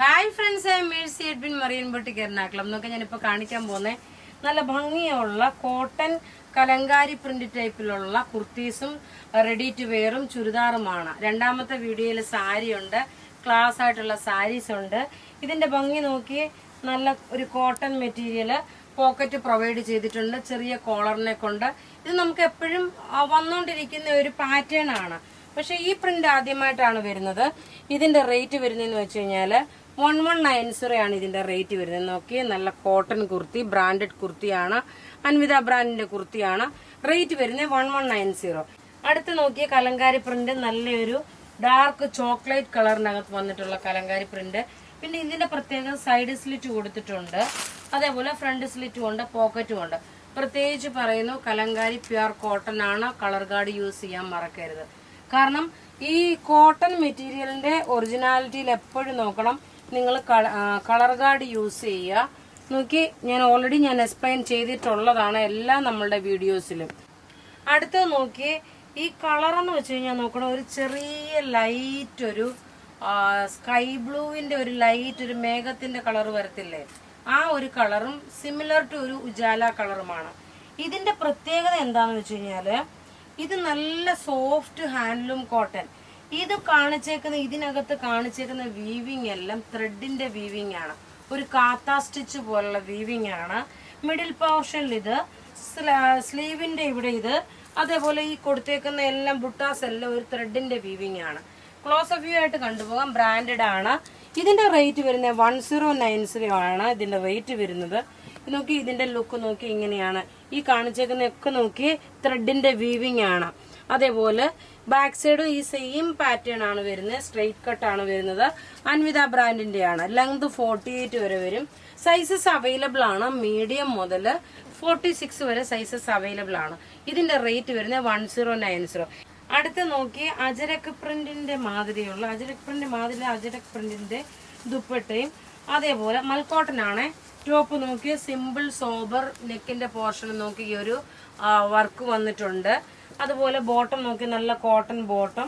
Hi friends, I Mercy Edwin marine boutique Ernakulam. എന്നൊക്കെ ഞാനിപ്പോൾ കാണിക്കാൻ പോകുന്നത് നല്ല ഭംഗിയുള്ള കോട്ടൺ കലങ്കാരി പ്രിന്റ് ടൈപ്പിലുള്ള കുർത്തീസും റെഡി ടു വെയറും ചുരിദാറുമാണ്. രണ്ടാമത്തെ വീഡിയോയിൽ സാരി ഉണ്ട്, ക്ലാസ് ആയിട്ടുള്ള സാരീസ് ഉണ്ട്. ഇതിന്റെ ഭംഗി നോക്കി നല്ല ഒരു കോട്ടൺ മെറ്റീരിയൽ പോക്കറ്റ് പ്രൊവൈഡ് ചെയ്തിട്ടുണ്ട്, ചെറിയ കോളറിനെ കൊണ്ട്. ഇത് നമുക്ക് എപ്പോഴും വന്നുകൊണ്ടിരിക്കുന്ന ഒരു പാറ്റേൺ ആണ്. പക്ഷെ ഈ പ്രിന്റ് ആദ്യമായിട്ടാണ് വരുന്നത്. ഇതിന്റെ റേറ്റ് വരുന്നതെന്ന് വെച്ച് കഴിഞ്ഞാൽ 1190 ആണ് ഇതിന്റെ റേറ്റ് വരുന്നത്. നോക്കി, നല്ല കോട്ടൺ കുർത്തി, ബ്രാൻഡഡ് കുർത്തിയാണ്, അൻവിത ബ്രാൻഡിന്റെ കുർത്തിയാണ്. റേറ്റ് വരുന്നത് 1190. അടുത്ത് നോക്കിയ കലങ്കാരി പ്രിന്റ്, നല്ലൊരു ഡാർക്ക് ചോക്ലേറ്റ് കളറിനകത്ത് വന്നിട്ടുള്ള കലങ്കാരി പ്രിന്റ്. പിന്നെ ഇതിന്റെ പ്രത്യേകം സൈഡ് സ്ലിറ്റ് കൊടുത്തിട്ടുണ്ട്, അതേപോലെ ഫ്രണ്ട് സ്ലിറ്റും ഉണ്ട്, പോക്കറ്റും ഉണ്ട്. പ്രത്യേകിച്ച് പറയുന്നു, കലങ്കാരി പ്യുർ കോട്ടൺ ആണ്. കളർ ഗാർഡ് യൂസ് ചെയ്യാൻ മറക്കരുത്. കാരണം ഈ കോട്ടൺ മെറ്റീരിയലിന്റെ ഒറിജിനാലിറ്റിയിൽ എപ്പോഴും നോക്കണം നിങ്ങൾ കളർ ഗാർഡ് യൂസ് ചെയ്യുക. നോക്കി, ഞാൻ ഓൾറെഡി എക്സ്പ്ലെയിൻ ചെയ്തിട്ടുള്ളതാണ് എല്ലാ നമ്മളുടെ വീഡിയോസിലും. അടുത്തത് നോക്കി, ഈ കളർ എന്ന് വെച്ച് കഴിഞ്ഞാൽ നോക്കണം, ഒരു ചെറിയ ലൈറ്റ്, ഒരു സ്കൈ ബ്ലൂവിന്റെ ഒരു ലൈറ്റ്, ഒരു മേഘത്തിന്റെ കളർ വരത്തില്ലേ, ആ ഒരു കളറും സിമിലർ ടു ഒരു ഉജാല കളറുമാണ്. ഇതിന്റെ പ്രത്യേകത എന്താണെന്ന് വെച്ച് കഴിഞ്ഞാല്, ഇത് നല്ല സോഫ്റ്റ് ഹാൻഡ്ലൂം കോട്ടൺ. ഇത് കാണിച്ചേക്കുന്ന, ഇതിനകത്ത് കാണിച്ചേക്കുന്ന വീവിങ് എല്ലാം ത്രെഡിന്റെ വീവിങ് ആണ്, ഒരു കാത്ത സ്റ്റിച്ച് പോലുള്ള വീവിങ് ആണ്. മിഡിൽ പോർഷനിൽ ഇത്, സ്ലീവിന്റെ ഇവിടെ ഇത്, അതേപോലെ ഈ കൊടുത്തേക്കുന്ന എല്ലാം ബുട്ടാസ് എല്ലാം ഒരു ത്രെഡിന്റെ വീവിങ് ആണ്. ക്ലോസ് ഓഫ് വ്യൂ ആയിട്ട് കണ്ടുപോകാം. ബ്രാൻഡഡ് ആണ്. ഇതിന്റെ റേറ്റ് വരുന്നത് 1090 ആണ് ഇതിന്റെ റേറ്റ് വരുന്നത്. നോക്കി, ഇതിന്റെ ലുക്ക് നോക്കി, ഇങ്ങനെയാണ്. ഈ കാണിച്ചേക്കുന്നൊക്കെ നോക്കി ത്രെഡിന്റെ വീവിങ് ആണ്. അതേപോലെ ബാക്ക് സൈഡും ഈ സെയിം പാറ്റേൺ ആണ് വരുന്നത്, സ്ട്രെയിറ്റ് കട്ട് ആണ് വരുന്നത്. അൻവിത ബ്രാൻഡിന്റെ ആണ്. ലെങ്ത് 48 വരെ വരും. സൈസസ് അവൈലബിൾ ആണ്, മീഡിയം മുതൽ 46 വരെ സൈസസ് അവൈലബിൾ ആണ്. ഇതിന്റെ റേറ്റ് വരുന്നത് 1090. അടുത്ത് നോക്കി, അജരക് പ്രിന്റിന്റെ മാതിരിയുള്ള അജരക് പ്രിന്റിന്റെ ദുപ്പട്ടയും, അതേപോലെ മൽക്കോട്ടൻ ആണ്. ടോപ്പ് നോക്കി, സിമ്പിൾ സോബർ നെക്കിന്റെ പോർഷൻ നോക്കി ഈ ഒരു വർക്ക് വന്നിട്ടുണ്ട്. അതുപോലെ ബോട്ടം നോക്കി, നല്ല കോട്ടൺ ബോട്ടം.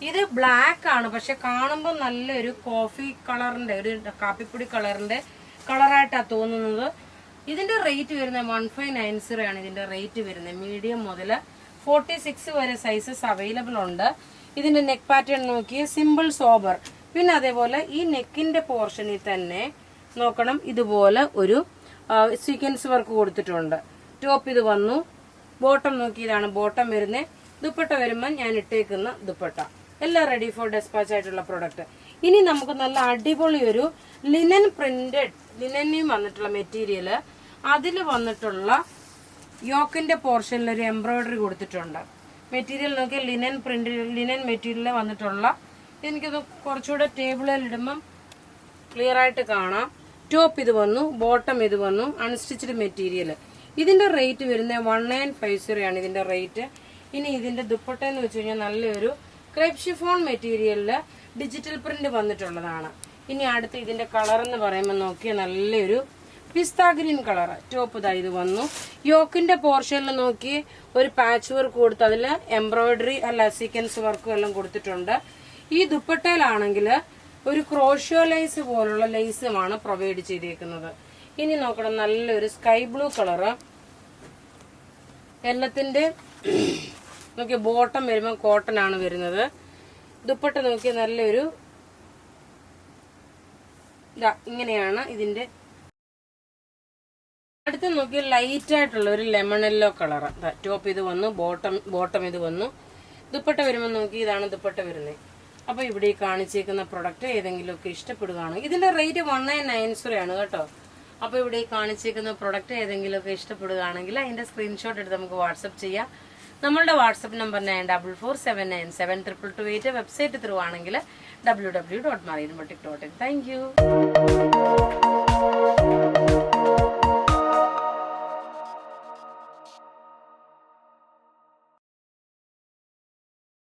ഇത് ബ്ലാക്ക് ആണ്, പക്ഷെ കാണുമ്പോൾ നല്ലൊരു കോഫി കളറിന്റെ, ഒരു കാപ്പിപ്പൊടി കളറിന്റെ കളറായിട്ടാണ് തോന്നുന്നത്. ഇതിന്റെ റേറ്റ് വരുന്നത് 1590 ആണ് ഇതിന്റെ റേറ്റ് വരുന്നത്. മീഡിയം മുതൽ 46 വരെ സൈസസ് അവൈലബിൾ ഉണ്ട്. ഇതിന്റെ നെക്ക് പാറ്റേൺ നോക്കി, സിമ്പിൾ സോബർ. പിന്നെ അതേപോലെ ഈ നെക്കിന്റെ പോർഷനിൽ തന്നെ നോക്കണം, ഇതുപോലെ ഒരു സീക്വൻസ് വർക്ക് കൊടുത്തിട്ടുണ്ട്. ടോപ്പ് ഇത് വന്നു. ബോട്ടം നോക്കി, ഇതാണ് ബോട്ടം വരുന്നത്. ദുപ്പട്ട വരുമ്പോൾ ഞാൻ ഇട്ടേക്കുന്ന ദുപ്പട്ട എല്ലാം റെഡി ഫോർ ഡെസ്പാച്ച് ആയിട്ടുള്ള പ്രൊഡക്റ്റ്. ഇനി നമുക്ക് നല്ല അടിപൊളി ഒരു ലിനൻ പ്രിന്റഡ്, ലിനനും വന്നിട്ടുള്ള മെറ്റീരിയല്, അതിൽ വന്നിട്ടുള്ള യോക്കിന്റെ പോർഷനിൽ ഒരു എംബ്രോയിഡറി കൊടുത്തിട്ടുണ്ട്. മെറ്റീരിയൽ നോക്കി, ലിനൻ പ്രിന്റ്, ലിനൻ മെറ്റീരിയൽ വന്നിട്ടുള്ള. എനിക്കത് കുറച്ചുകൂടെ ടേബിളിൽ ഇടുമ്പം ക്ലിയർ ആയിട്ട് കാണാം. ടോപ്പ് ഇത് വന്നു, ബോട്ടം ഇത് വന്നു, അൺസ്റ്റിച്ച്ഡ് മെറ്റീരിയൽ. ഇതിന്റെ റേറ്റ് വരുന്നത് 1950 ആണ് ഇതിന്റെ റേറ്റ്. ഇനി ഇതിന്റെ ദുപ്പട്ട എന്ന് വെച്ച് കഴിഞ്ഞാൽ നല്ലൊരു ക്രേപ്പ് ഷിഫോൺ മെറ്റീരിയലില് ഡിജിറ്റൽ പ്രിന്റ് വന്നിട്ടുള്ളതാണ്. ഇനി അടുത്ത് ഇതിന്റെ കളർ എന്ന് പറയുമ്പോൾ നോക്കിയാൽ നല്ലൊരു പിസ്ത ഗ്രീൻ കളർ. ടോപ്പ് ഇതാ ഇത് വന്നു. യോക്കിന്റെ പോർഷനിൽ നോക്കി ഒരു പാച്ച് വർക്ക് കൊടുത്ത് അതിൽ എംബ്രോയിഡറി സീക്വൻസ് വർക്കും എല്ലാം കൊടുത്തിട്ടുണ്ട്. ഈ ദുപ്പട്ടയിലാണെങ്കിൽ ഒരു ക്രോഷ്യോ ലേസ് പോലുള്ള ലേസുമാണ് പ്രൊവൈഡ് ചെയ്തേക്കുന്നത്. ഇനി നോക്കണം, നല്ലൊരു സ്കൈ ബ്ലൂ കളറ്. എല്ലാത്തിന്റെ നോക്കിയ ബോട്ടം വരുമ്പോൾ കോട്ടൺ ആണ് വരുന്നത്. ദുപ്പട്ട നോക്കിയ നല്ലൊരു ഇങ്ങനെയാണ് ഇതിന്റെ. അടുത്ത് നോക്കിയ ലൈറ്റ് ആയിട്ടുള്ള ഒരു ലെമൺ യെല്ലോ കളർ. ടോപ്പ് ഇത് വന്നു, ബോട്ടം ഇത് വന്നു. ദുപ്പട്ട വരുമ്പോൾ നോക്കി, ഇതാണ് ദുപ്പട്ട വരുന്നത്. അപ്പൊ ഇവിടെ ഈ കാണിച്ചേക്കുന്ന പ്രൊഡക്റ്റ് ഏതെങ്കിലുമൊക്കെ ഇഷ്ടപ്പെടുകയാണെങ്കിൽ, ഇതിന്റെ റേറ്റ് 1990 ആണ് കേട്ടോ. അപ്പൊ ഇവിടെ ഈ കാണിച്ചേക്കുന്ന പ്രൊഡക്റ്റ് ഏതെങ്കിലുമൊക്കെ ഇഷ്ടപ്പെടുകയാണെങ്കിൽ അതിന്റെ സ്ക്രീൻഷോട്ട് എടുത്ത് നമുക്ക് വാട്സപ്പ് ചെയ്യാം. നമ്മളുടെ വാട്സപ്പ് നമ്പർ 9447972228. വെബ്സൈറ്റ് ത്രൂ ആണെങ്കിൽ www.marianboutique.in. Thank you.